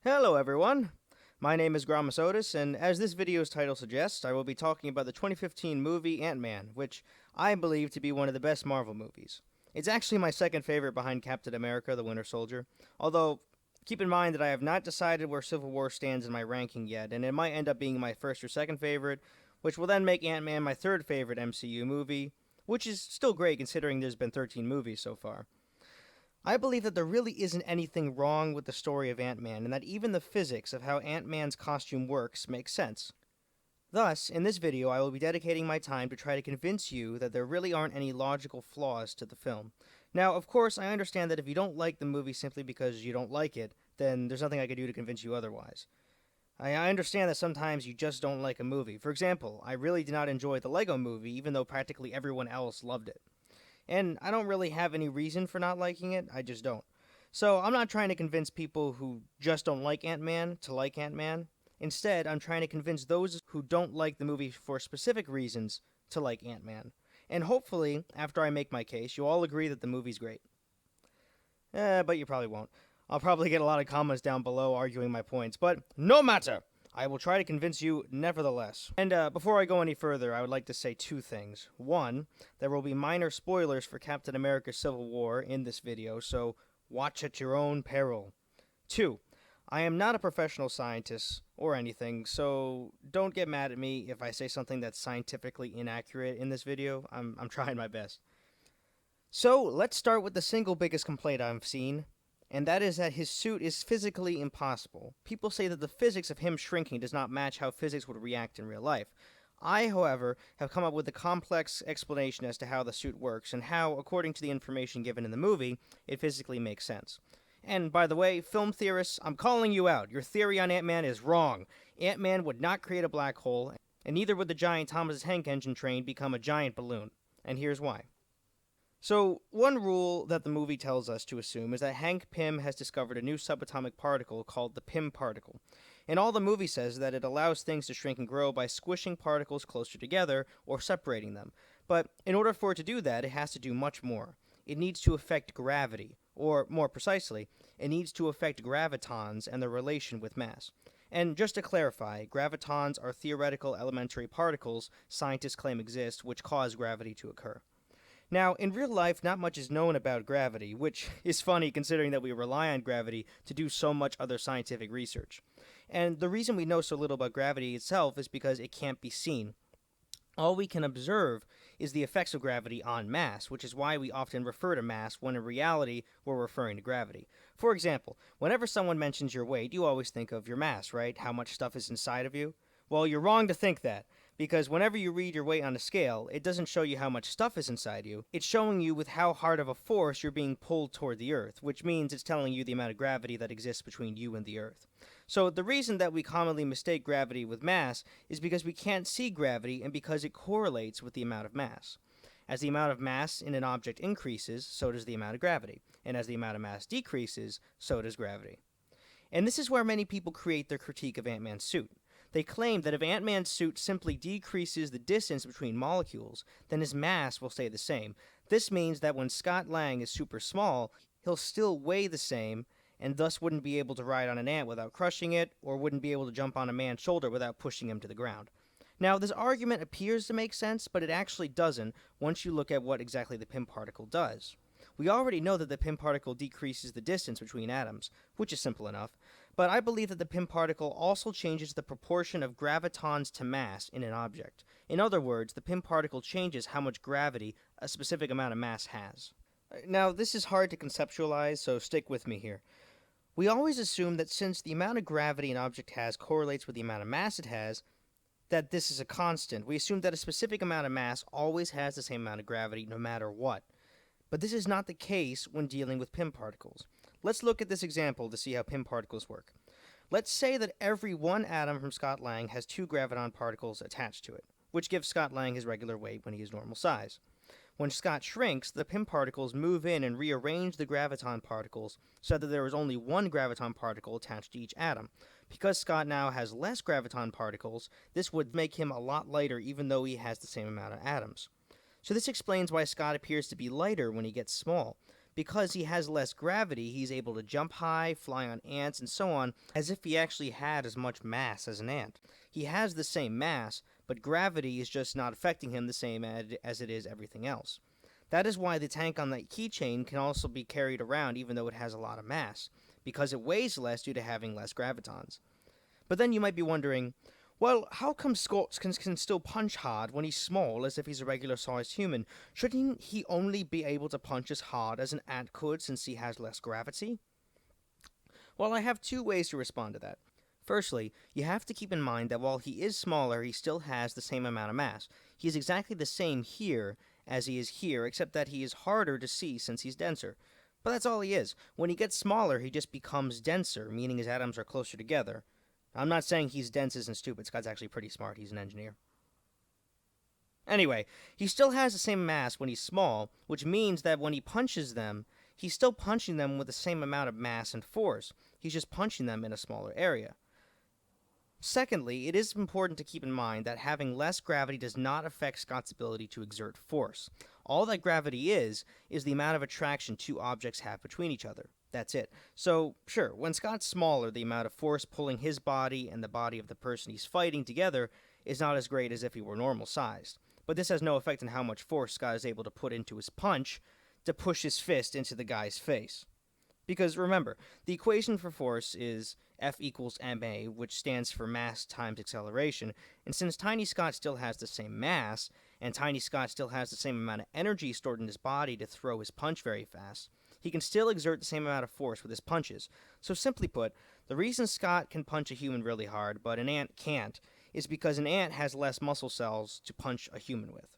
Hello everyone, my name is Gramasotis, and as this video's title suggests, I will be talking about the 2015 movie Ant-Man, which I believe to be one of the best Marvel movies. It's actually my second favorite behind Captain America the Winter Soldier, although keep in mind that I have not decided where Civil War stands in my ranking yet, and it might end up being my first or second favorite, which will then make Ant-Man my third favorite MCU movie, which is still great considering there's been 13 movies so far. I believe that there really isn't anything wrong with the story of Ant Man, and that even the physics of how Ant Man's costume works makes sense. Thus, in this video, I will be dedicating my time to try to convince you that there really aren't any logical flaws to the film. Now, of course, I understand that if you don't like the movie simply because you don't like it, then there's nothing I can do to convince you otherwise. I understand that sometimes you just don't like a movie. For example, I really did not enjoy the Lego movie, even though practically everyone else loved it. And I don't really have any reason for not liking it, I just don't. So I'm not trying to convince people who just don't like Ant Man to like Ant Man. Instead, I'm trying to convince those who don't like the movie for specific reasons to like Ant Man. And hopefully, after I make my case, you'll all agree that the movie's great. But you probably won't. I'll probably get a lot of comments down below arguing my points, but no matter! I will try to convince you nevertheless. And before I go any further, I would like to say two things. One, there will be minor spoilers for Captain America Civil War in this video, so watch at your own peril. Two, I am not a professional scientist or anything, so don't get mad at me if I say something that's scientifically inaccurate in this video. I'm trying my best. So let's start with the single biggest complaint I've seen, and that is that his suit is physically impossible. People say that the physics of him shrinking does not match how physics would react in real life. I, however, have come up with a complex explanation as to how the suit works and how, according to the information given in the movie, it physically makes sense. And by the way, film theorists, I'm calling you out. Your theory on Ant-Man is wrong. Ant-Man would not create a black hole, and neither would the giant Thomas Hank engine train become a giant balloon. And here's why. So, one rule that the movie tells us to assume is that Hank Pym has discovered a new subatomic particle called the Pym particle. And all the movie says is that it allows things to shrink and grow by squishing particles closer together or separating them. But in order for it to do that, it has to do much more. It needs to affect gravity, or more precisely, it needs to affect gravitons and their relation with mass. And just to clarify, gravitons are theoretical elementary particles scientists claim exist which cause gravity to occur. Now, in real life, not much is known about gravity, which is funny considering that we rely on gravity to do so much other scientific research. And the reason we know so little about gravity itself is because it can't be seen. All we can observe is the effects of gravity on mass, which is why we often refer to mass when in reality we're referring to gravity. For example, whenever someone mentions your weight, you always think of your mass, right? How much stuff is inside of you? Well, you're wrong to think that. Because whenever you read your weight on a scale, it doesn't show you how much stuff is inside you. It's showing you with how hard of a force you're being pulled toward the Earth, which means it's telling you the amount of gravity that exists between you and the Earth. So the reason that we commonly mistake gravity with mass is because we can't see gravity and because it correlates with the amount of mass. As the amount of mass in an object increases, so does the amount of gravity. And as the amount of mass decreases, so does gravity. And this is where many people create their critique of Ant-Man's suit. They claim that if Ant-Man's suit simply decreases the distance between molecules, then his mass will stay the same. This means that when Scott Lang is super small, he'll still weigh the same, and thus wouldn't be able to ride on an ant without crushing it, or wouldn't be able to jump on a man's shoulder without pushing him to the ground. Now, this argument appears to make sense, but it actually doesn't once you look at what exactly the Pym particle does. We already know that the Pym particle decreases the distance between atoms, which is simple enough, but I believe that the Pym particle also changes the proportion of gravitons to mass in an object. In other words, the Pym particle changes how much gravity a specific amount of mass has. Now, this is hard to conceptualize, so stick with me here. We always assume that since the amount of gravity an object has correlates with the amount of mass it has, that this is a constant. We assume that a specific amount of mass always has the same amount of gravity no matter what. But this is not the case when dealing with Pym particles. Let's look at this example to see how Pym particles work. Let's say that every one atom from Scott Lang has two graviton particles attached to it, which gives Scott Lang his regular weight when he is normal size. When Scott shrinks, the Pym particles move in and rearrange the graviton particles so that there is only one graviton particle attached to each atom. Because Scott now has less graviton particles, this would make him a lot lighter even though he has the same amount of atoms. So this explains why Scott appears to be lighter when he gets small, because he has less gravity, he's able to jump high, fly on ants, and so on, as if he actually had as much mass as an ant. He has the same mass, but gravity is just not affecting him the same as it is everything else. That is why the tank on that keychain can also be carried around even though it has a lot of mass, because it weighs less due to having less gravitons. But then you might be wondering, well, how come Scott can still punch hard when he's small as if he's a regular-sized human? Shouldn't he only be able to punch as hard as an ant could since he has less gravity? Well, I have two ways to respond to that. Firstly, you have to keep in mind that while he is smaller, he still has the same amount of mass. He is exactly the same here as he is here, except that he is harder to see since he's denser. But that's all he is. When he gets smaller, he just becomes denser, meaning his atoms are closer together. I'm not saying he's dense and stupid. Scott's actually pretty smart. He's an engineer. Anyway, he still has the same mass when he's small, which means that when he punches them, he's still punching them with the same amount of mass and force. He's just punching them in a smaller area. Secondly, it is important to keep in mind that having less gravity does not affect Scott's ability to exert force. All that gravity is the amount of attraction two objects have between each other. That's it. So, sure, when Scott's smaller, the amount of force pulling his body and the body of the person he's fighting together is not as great as if he were normal sized. But this has no effect on how much force Scott is able to put into his punch to push his fist into the guy's face. Because remember, the equation for force is F equals ma, which stands for mass times acceleration, and since Tiny Scott still has the same mass, and Tiny Scott still has the same amount of energy stored in his body to throw his punch very fast, he can still exert the same amount of force with his punches. So simply put, the reason Scott can punch a human really hard, but an ant can't, is because an ant has less muscle cells to punch a human with.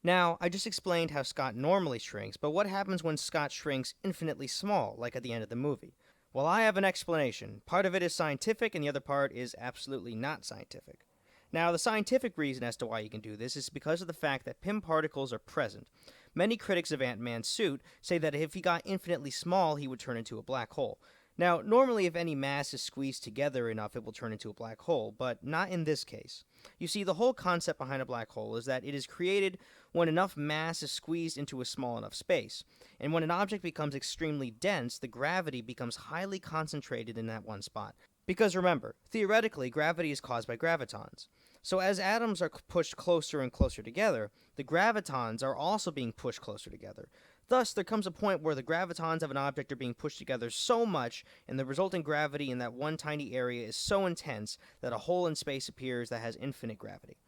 Now, I just explained how Scott normally shrinks, but what happens when Scott shrinks infinitely small, like at the end of the movie? Well, I have an explanation. Part of it is scientific, and the other part is absolutely not scientific. Now, the scientific reason as to why you can do this is because of the fact that Pym particles are present. Many critics of Ant-Man's suit say that if he got infinitely small, he would turn into a black hole. Now, normally if any mass is squeezed together enough, it will turn into a black hole, but not in this case. You see, the whole concept behind a black hole is that it is created when enough mass is squeezed into a small enough space. And when an object becomes extremely dense, the gravity becomes highly concentrated in that one spot. Because remember, theoretically, gravity is caused by gravitons. So as atoms are pushed closer and closer together, the gravitons are also being pushed closer together. Thus, there comes a point where the gravitons of an object are being pushed together so much, and the resulting gravity in that one tiny area is so intense that a hole in space appears that has infinite gravity.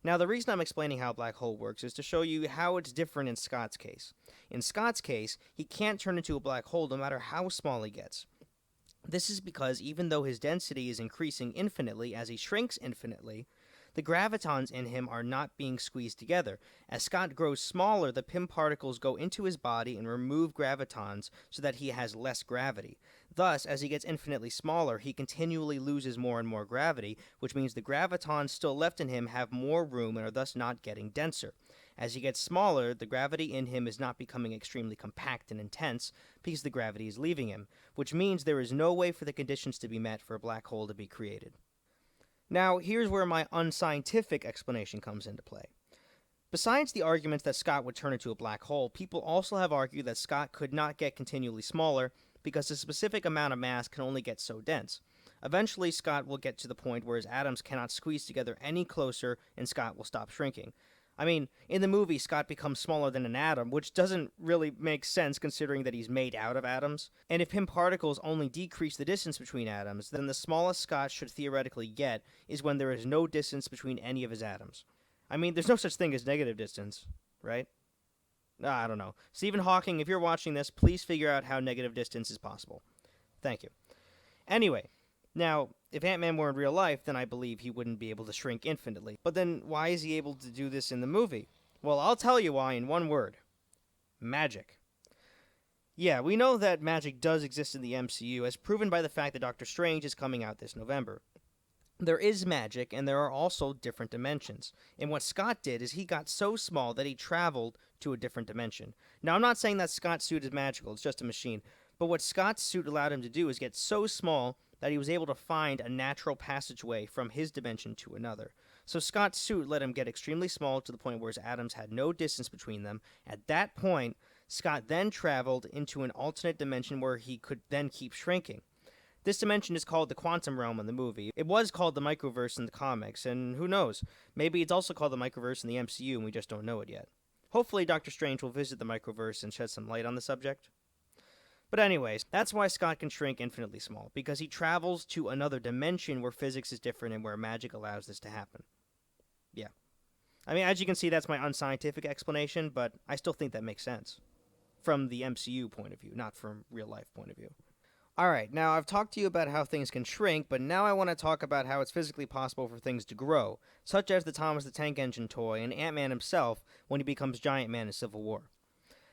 Now, the reason I'm explaining how a black hole works is to show you how it's different in Scott's case. In Scott's case, he can't turn into a black hole no matter how small he gets. This is because even though his density is increasing infinitely as he shrinks infinitely, the gravitons in him are not being squeezed together. As Scott grows smaller, the Pym particles go into his body and remove gravitons so that he has less gravity. Thus, as he gets infinitely smaller, he continually loses more and more gravity, which means the gravitons still left in him have more room and are thus not getting denser. As he gets smaller, the gravity in him is not becoming extremely compact and intense because the gravity is leaving him, which means there is no way for the conditions to be met for a black hole to be created. Now, here's where my unscientific explanation comes into play. Besides the arguments that Scott would turn into a black hole, people also have argued that Scott could not get continually smaller because a specific amount of mass can only get so dense. Eventually, Scott will get to the point where his atoms cannot squeeze together any closer and Scott will stop shrinking. I mean, in the movie, Scott becomes smaller than an atom, which doesn't really make sense considering that he's made out of atoms. And if Pym particles only decrease the distance between atoms, then the smallest Scott should theoretically get is when there is no distance between any of his atoms. I mean, there's no such thing as negative distance, right? I don't know. Stephen Hawking, if you're watching this, please figure out how negative distance is possible. Thank you. Anyway, now, if Ant-Man were in real life, then I believe he wouldn't be able to shrink infinitely. But then, why is he able to do this in the movie? Well, I'll tell you why in one word. Magic. Yeah, we know that magic does exist in the MCU, as proven by the fact that Doctor Strange is coming out this November. There is magic, and there are also different dimensions. And what Scott did is he got so small that he traveled to a different dimension. Now, I'm not saying that Scott's suit is magical, it's just a machine. But what Scott's suit allowed him to do is get so small that he was able to find a natural passageway from his dimension to another. So Scott's suit let him get extremely small to the point where his atoms had no distance between them. At that point, Scott then traveled into an alternate dimension where he could then keep shrinking. This dimension is called the quantum realm in the movie. It was called the microverse in the comics, and who knows, maybe it's also called the microverse in the MCU and we just don't know it yet. Hopefully Doctor Strange will visit the microverse and shed some light on the subject. But anyways, that's why Scott can shrink infinitely small, because he travels to another dimension where physics is different and where magic allows this to happen. Yeah. I mean, as you can see, that's my unscientific explanation, but I still think that makes sense. From the MCU point of view, not from real life point of view. Alright, now I've talked to you about how things can shrink, but now I want to talk about how it's physically possible for things to grow, such as the Thomas the Tank Engine toy and Ant-Man himself when he becomes Giant Man in Civil War.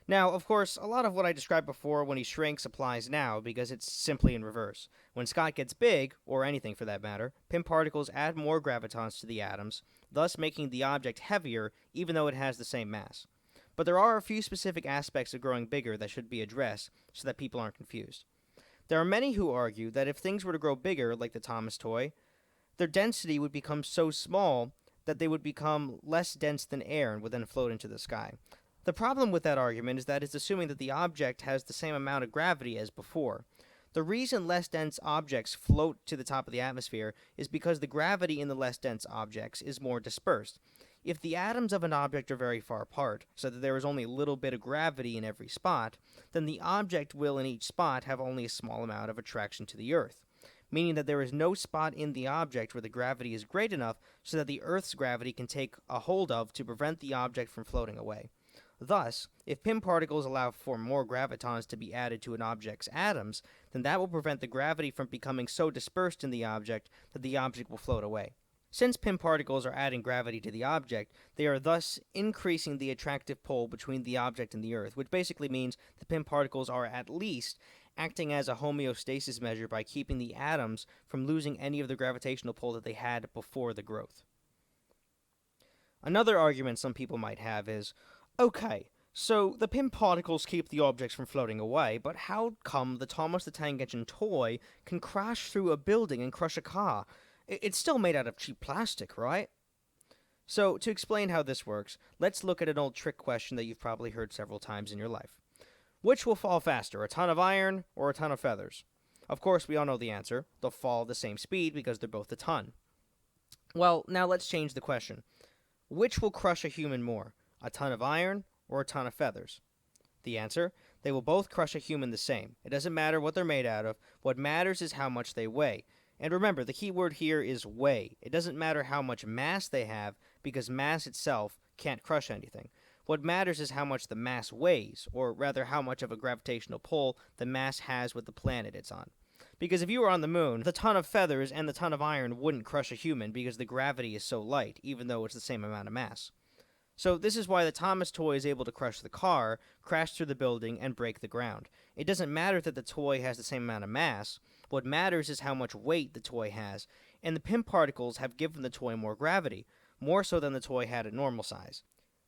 Now, of course, a lot of what I described before when he shrinks applies now because it's simply in reverse. When Scott gets big, or anything for that matter, Pym particles add more gravitons to the atoms, thus making the object heavier even though it has the same mass. But there are a few specific aspects of growing bigger that should be addressed so that people aren't confused. There are many who argue that if things were to grow bigger, like the Thomas toy, their density would become so small that they would become less dense than air and would then float into the sky. The problem with that argument is that it's assuming that the object has the same amount of gravity as before. The reason less dense objects float to the top of the atmosphere is because the gravity in the less dense objects is more dispersed. If the atoms of an object are very far apart, so that there is only a little bit of gravity in every spot, then the object will in each spot have only a small amount of attraction to the Earth, meaning that there is no spot in the object where the gravity is great enough so that the Earth's gravity can take a hold of to prevent the object from floating away. Thus, if Pym particles allow for more gravitons to be added to an object's atoms, then that will prevent the gravity from becoming so dispersed in the object that the object will float away. Since Pym particles are adding gravity to the object, they are thus increasing the attractive pull between the object and the Earth, which basically means the Pym particles are at least acting as a homeostasis measure by keeping the atoms from losing any of the gravitational pull that they had before the growth. Another argument some people might have is, okay, so the Pym particles keep the objects from floating away, but how come the Thomas the Tank Engine toy can crash through a building and crush a car? It's still made out of cheap plastic, right? So, to explain how this works, let's look at an old trick question that you've probably heard several times in your life. Which will fall faster, a ton of iron or a ton of feathers? Of course, we all know the answer. They'll fall at the same speed because they're both a ton. Well, now let's change the question. Which will crush a human more, a ton of iron or a ton of feathers? The answer? They will both crush a human the same. It doesn't matter what they're made out of. What matters is how much they weigh. And remember, the key word here is weigh. It doesn't matter how much mass they have, because mass itself can't crush anything. What matters is how much the mass weighs, or rather how much of a gravitational pull the mass has with the planet it's on. Because if you were on the moon, the ton of feathers and the ton of iron wouldn't crush a human because the gravity is so light, even though it's the same amount of mass. So this is why the Thomas toy is able to crush the car, crash through the building, and break the ground. It doesn't matter that the toy has the same amount of mass. What matters is how much weight the toy has, and the Pym particles have given the toy more gravity, more so than the toy had at normal size.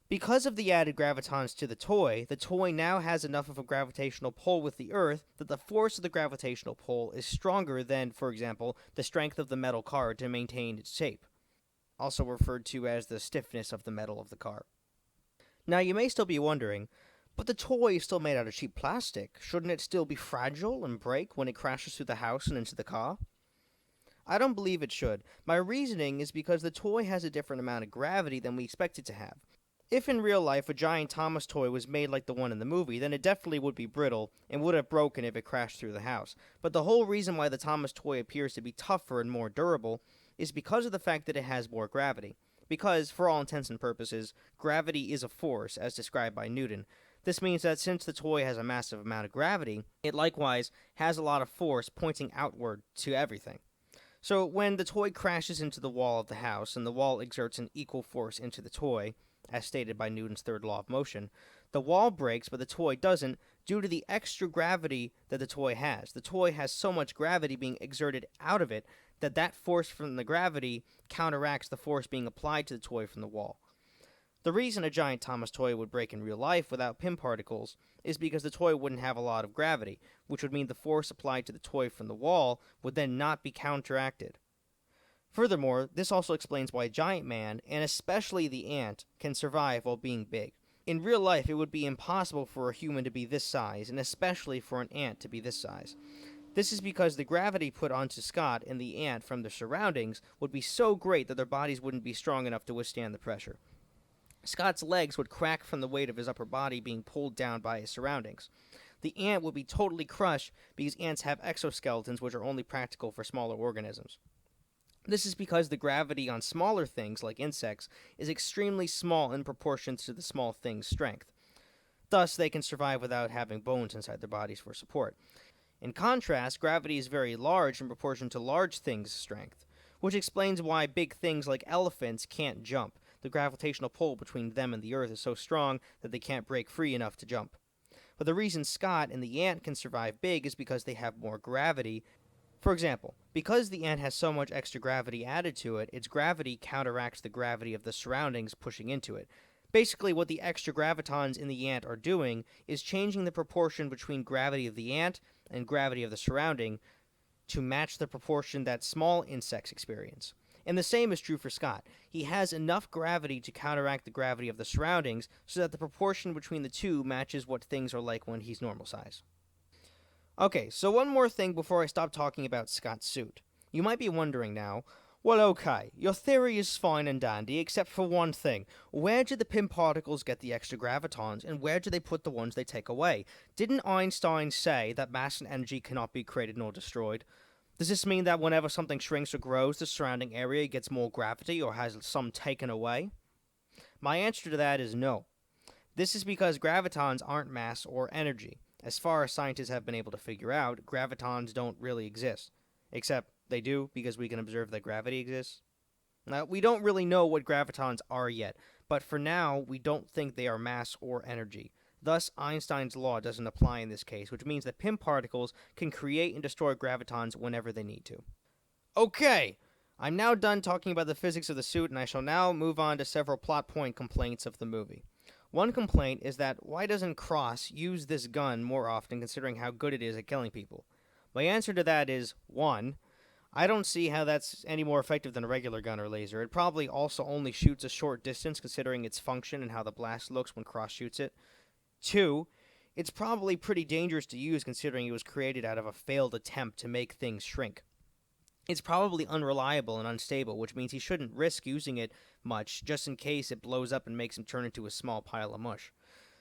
Because of the added gravitons to the toy now has enough of a gravitational pull with the Earth that the force of the gravitational pull is stronger than, for example, the strength of the metal car to maintain its shape, also referred to as the stiffness of the metal of the car. Now, you may still be wondering, but the toy is still made out of cheap plastic. Shouldn't it still be fragile and break when it crashes through the house and into the car? I don't believe it should. My reasoning is because the toy has a different amount of gravity than we expect it to have. If in real life a giant Thomas toy was made like the one in the movie, then it definitely would be brittle and would have broken if it crashed through the house. But the whole reason why the Thomas toy appears to be tougher and more durable is because of the fact that it has more gravity. Because, for all intents and purposes, gravity is a force, as described by Newton. This means that since the toy has a massive amount of gravity, it likewise has a lot of force pointing outward to everything. So when the toy crashes into the wall of the house, and the wall exerts an equal force into the toy, as stated by Newton's third law of motion, the wall breaks, but the toy doesn't, due to the extra gravity that the toy has. The toy has so much gravity being exerted out of it that force from the gravity counteracts the force being applied to the toy from the wall. The reason a giant Thomas toy would break in real life without Pym particles is because the toy wouldn't have a lot of gravity, which would mean the force applied to the toy from the wall would then not be counteracted. Furthermore, this also explains why Giant Man, and especially the ant, can survive while being big. In real life, it would be impossible for a human to be this size, and especially for an ant to be this size. This is because the gravity put onto Scott and the ant from their surroundings would be so great that their bodies wouldn't be strong enough to withstand the pressure. Scott's legs would crack from the weight of his upper body being pulled down by his surroundings. The ant would be totally crushed because ants have exoskeletons which are only practical for smaller organisms. This is because the gravity on smaller things, like insects, is extremely small in proportion to the small thing's strength. Thus, they can survive without having bones inside their bodies for support. In contrast, gravity is very large in proportion to large things' strength, which explains why big things like elephants can't jump. The gravitational pull between them and the Earth is so strong that they can't break free enough to jump. But the reason Scott and the ant can survive big is because they have more gravity. For example, because the ant has so much extra gravity added to it, its gravity counteracts the gravity of the surroundings pushing into it. Basically, what the extra gravitons in the ant are doing is changing the proportion between gravity of the ant and gravity of the surrounding to match the proportion that small insects experience. And the same is true for Scott. He has enough gravity to counteract the gravity of the surroundings so that the proportion between the two matches what things are like when he's normal size. Okay, so one more thing before I stop talking about Scott's suit. You might be wondering now, well, okay, your theory is fine and dandy, except for one thing. Where did the Pym particles get the extra gravitons, and where do they put the ones they take away? Didn't Einstein say that mass and energy cannot be created nor destroyed? Does this mean that whenever something shrinks or grows, the surrounding area gets more gravity or has some taken away? My answer to that is no. This is because gravitons aren't mass or energy. As far as scientists have been able to figure out, gravitons don't really exist. Except they do, because we can observe that gravity exists. Now, we don't really know what gravitons are yet, but for now, we don't think they are mass or energy. Thus, Einstein's law doesn't apply in this case, which means that Pym particles can create and destroy gravitons whenever they need to. Okay, I'm now done talking about the physics of the suit, and I shall now move on to several plot point complaints of the movie. One complaint is that why doesn't Cross use this gun more often considering how good it is at killing people? My answer to that is 1. I don't see how that's any more effective than a regular gun or laser. It probably also only shoots a short distance considering its function and how the blast looks when Cross shoots it. 2. It's probably pretty dangerous to use considering it was created out of a failed attempt to make things shrink. It's probably unreliable and unstable, which means he shouldn't risk using it much just in case it blows up and makes him turn into a small pile of mush.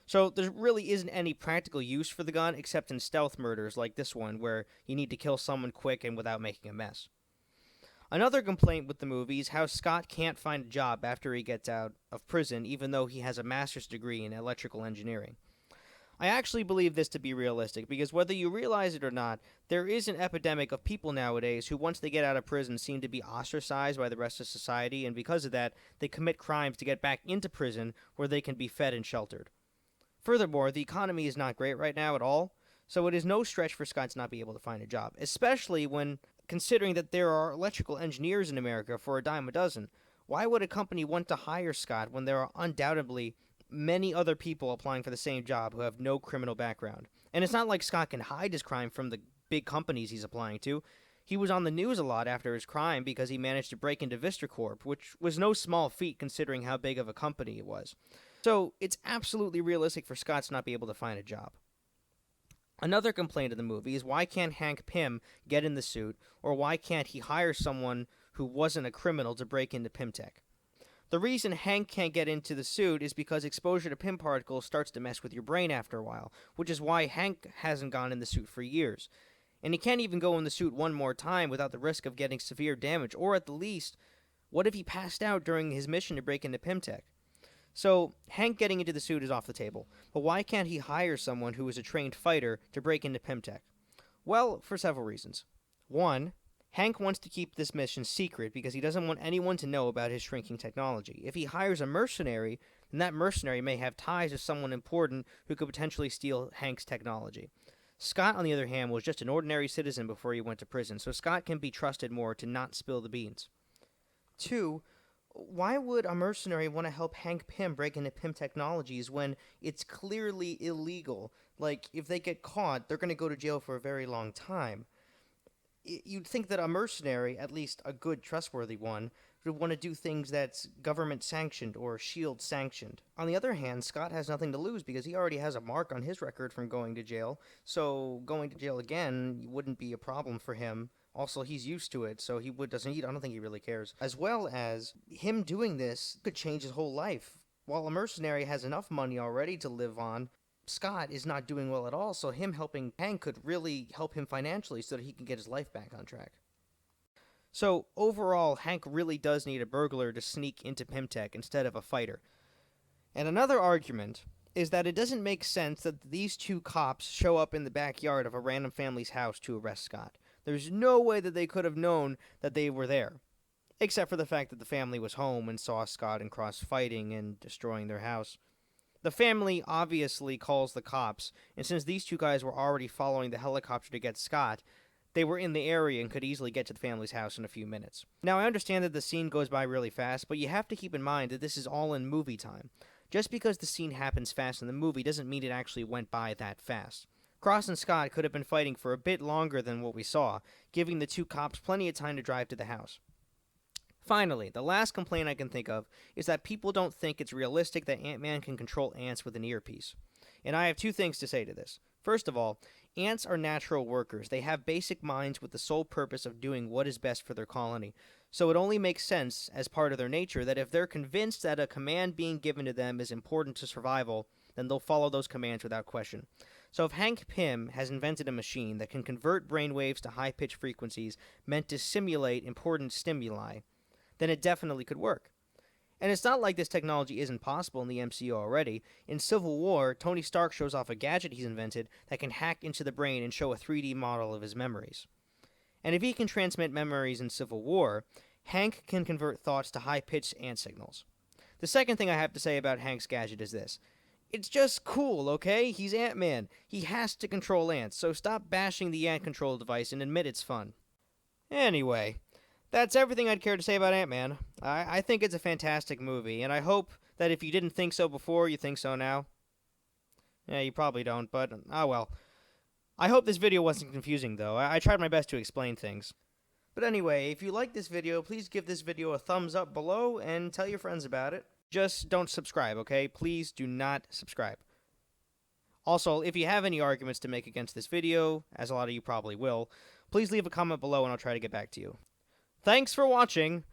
So there really isn't any practical use for the gun except in stealth murders like this one where you need to kill someone quick and without making a mess. Another complaint with the movie is how Scott can't find a job after he gets out of prison even though he has a master's degree in electrical engineering. I actually believe this to be realistic because whether you realize it or not, there is an epidemic of people nowadays who once they get out of prison seem to be ostracized by the rest of society, and because of that, they commit crimes to get back into prison where they can be fed and sheltered. Furthermore, the economy is not great right now at all, so it is no stretch for Scott to not be able to find a job, especially when considering that there are electrical engineers in America for a dime a dozen. Why would a company want to hire Scott when there are undoubtedly many other people applying for the same job who have no criminal background? And it's not like Scott can hide his crime from the big companies he's applying to. He was on the news a lot after his crime because he managed to break into Vista Corp, which was no small feat considering how big of a company it was. So it's absolutely realistic for Scott to not be able to find a job. Another complaint of the movie is why can't Hank Pym get in the suit, or why can't he hire someone who wasn't a criminal to break into Pymtech? The reason Hank can't get into the suit is because exposure to Pym particles starts to mess with your brain after a while, which is why Hank hasn't gone in the suit for years. And he can't even go in the suit one more time without the risk of getting severe damage, or at the least, what if he passed out during his mission to break into Pymtech? So, Hank getting into the suit is off the table, but why can't he hire someone who is a trained fighter to break into Pymtech? Well, for several reasons. 1. Hank wants to keep this mission secret because he doesn't want anyone to know about his shrinking technology. If he hires a mercenary, then that mercenary may have ties to someone important who could potentially steal Hank's technology. Scott, on the other hand, was just an ordinary citizen before he went to prison, so Scott can be trusted more to not spill the beans. 2. Why would a mercenary want to help Hank Pym break into Pym Technologies when it's clearly illegal? Like, if they get caught, they're going to go to jail for a very long time. you'd think that a mercenary, at least a good, trustworthy one, would want to do things that's government sanctioned or shield sanctioned. On the other hand, Scott has nothing to lose because he already has a mark on his record from going to jail, so going to jail again wouldn't be a problem for him. Also, he's used to it, so I don't think he really cares. As well as him doing this could change his whole life. While a mercenary has enough money already to live on, Scott is not doing well at all, so him helping Hank could really help him financially so that he can get his life back on track. So, overall, Hank really does need a burglar to sneak into Pimtech instead of a fighter. And another argument is that it doesn't make sense that these two cops show up in the backyard of a random family's house to arrest Scott. There's no way that they could have known that they were there, except for the fact that the family was home and saw Scott and Cross fighting and destroying their house. The family obviously calls the cops, and since these two guys were already following the helicopter to get Scott, they were in the area and could easily get to the family's house in a few minutes. Now, I understand that the scene goes by really fast, but you have to keep in mind that this is all in movie time. Just because the scene happens fast in the movie doesn't mean it actually went by that fast. Cross and Scott could have been fighting for a bit longer than what we saw, giving the two cops plenty of time to drive to the house. Finally, the last complaint I can think of is that people don't think it's realistic that Ant-Man can control ants with an earpiece. And I have two things to say to this. First of all, ants are natural workers. They have basic minds with the sole purpose of doing what is best for their colony. So it only makes sense, as part of their nature, that if they're convinced that a command being given to them is important to survival, then they'll follow those commands without question. So if Hank Pym has invented a machine that can convert brainwaves to high-pitched frequencies meant to simulate important stimuli, then it definitely could work. And it's not like this technology isn't possible in the MCU already. In Civil War, Tony Stark shows off a gadget he's invented that can hack into the brain and show a 3D model of his memories. And if he can transmit memories in Civil War, Hank can convert thoughts to high-pitched ant signals. The second thing I have to say about Hank's gadget is this. It's just cool, okay? He's Ant-Man. He has to control ants, so stop bashing the ant control device and admit it's fun. Anyway, that's everything I'd care to say about Ant-Man. I think it's a fantastic movie, and I hope that if you didn't think so before, you think so now. Yeah, you probably don't, but oh well. I hope this video wasn't confusing, though. I tried my best to explain things. But anyway, if you like this video, please give this video a thumbs up below and tell your friends about it. Just don't subscribe, okay? Please do not subscribe. Also, if you have any arguments to make against this video, as a lot of you probably will, please leave a comment below and I'll try to get back to you. Thanks for watching!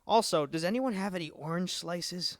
Also, does anyone have any orange slices?